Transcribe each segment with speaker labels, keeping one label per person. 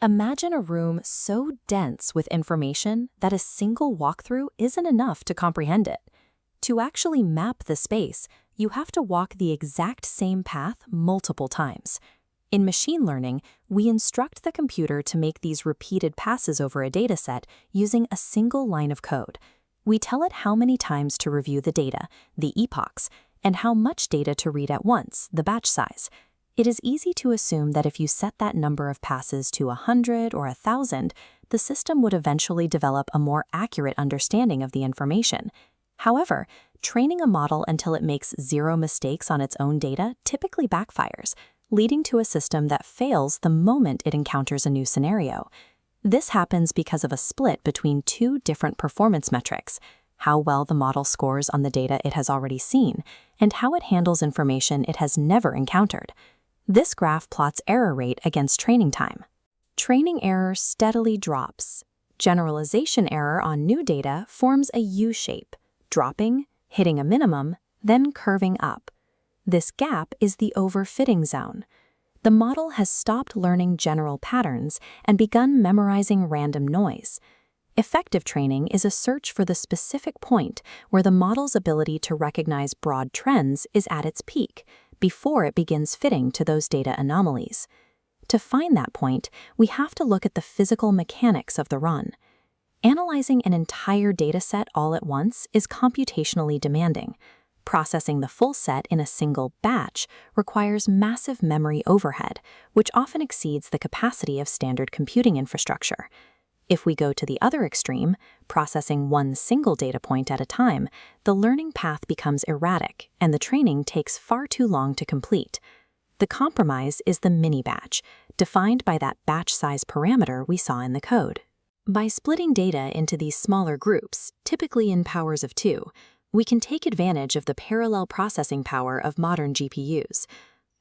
Speaker 1: Imagine a room so dense with information that a single walkthrough isn't enough to comprehend it. To actually map the space, you have to walk the exact same path multiple times. In machine learning, we instruct the computer to make these repeated passes over a dataset using a single line of code. We tell it how many times to review the data, the epochs, and how much data to read at once, the batch size. It is easy to assume that if you set that number of passes to 100 or 1,000, the system would eventually develop a more accurate understanding of the information. However, training a model until it makes zero mistakes on its own data typically backfires, leading to a system that fails the moment it encounters a new scenario. This happens because of a split between two different performance metrics: how well the model scores on the data it has already seen, and how it handles information it has never encountered. This graph plots error rate against training time. Training error steadily drops. Generalization error on new data forms a U-shape, dropping, hitting a minimum, then curving up. This gap is the overfitting zone. The model has stopped learning general patterns and begun memorizing random noise. Effective training is a search for the specific point where the model's ability to recognize broad trends is at its peak, before it begins fitting to those data anomalies. To find that point, we have to look at the physical mechanics of the run. Analyzing an entire dataset all at once is computationally demanding. Processing the full set in a single batch requires massive memory overhead, which often exceeds the capacity of standard computing infrastructure. If we go to the other extreme, processing one single data point at a time, the learning path becomes erratic and the training takes far too long to complete. The compromise is the mini-batch, defined by that batch size parameter we saw in the code. By splitting data into these smaller groups, typically in powers of 2, we can take advantage of the parallel processing power of modern GPUs.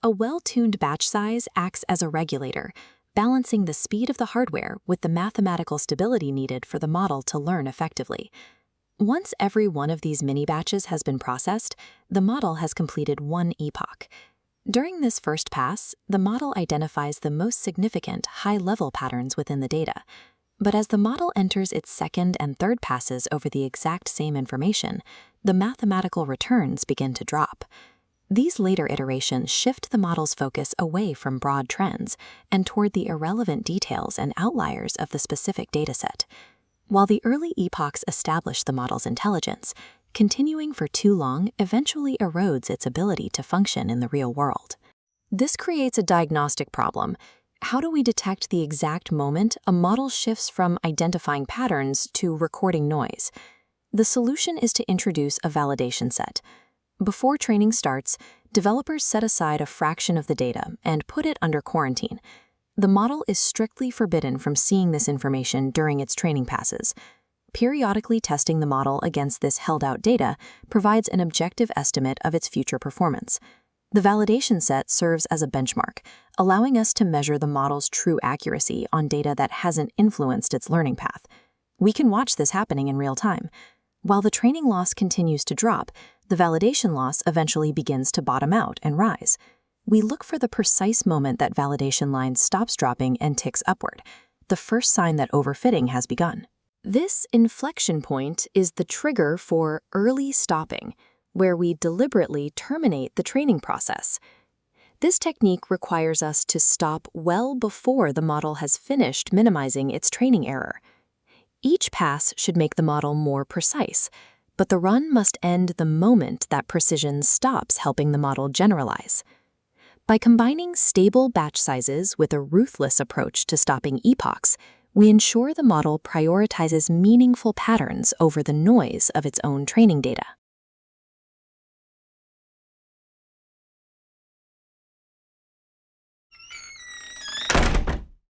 Speaker 1: A well-tuned batch size acts as a regulator, balancing the speed of the hardware with the mathematical stability needed for the model to learn effectively. Once every one of these mini-batches has been processed, the model has completed one epoch. During this first pass, the model identifies the most significant high-level patterns within the data. But as the model enters its second and third passes over the exact same information, the mathematical returns begin to drop. These later iterations shift the model's focus away from broad trends and toward the irrelevant details and outliers of the specific dataset. While the early epochs establish the model's intelligence, continuing for too long eventually erodes its ability to function in the real world. This creates a diagnostic problem. How do we detect the exact moment a model shifts from identifying patterns to recording noise? The solution is to introduce a validation set. Before training starts, developers set aside a fraction of the data and put it under quarantine. The model is strictly forbidden from seeing this information during its training passes. Periodically testing the model against this held-out data provides an objective estimate of its future performance. The validation set serves as a benchmark, allowing us to measure the model's true accuracy on data that hasn't influenced its learning path. We can watch this happening in real time. While the training loss continues to drop, the validation loss eventually begins to bottom out and rise. We look for the precise moment that validation line stops dropping and ticks upward, the first sign that overfitting has begun. This inflection point is the trigger for early stopping, where we deliberately terminate the training process. This technique requires us to stop well before the model has finished minimizing its training error. Each pass should make the model more precise, but the run must end the moment that precision stops helping the model generalize. By combining stable batch sizes with a ruthless approach to stopping epochs, we ensure the model prioritizes meaningful patterns over the noise of its own training data.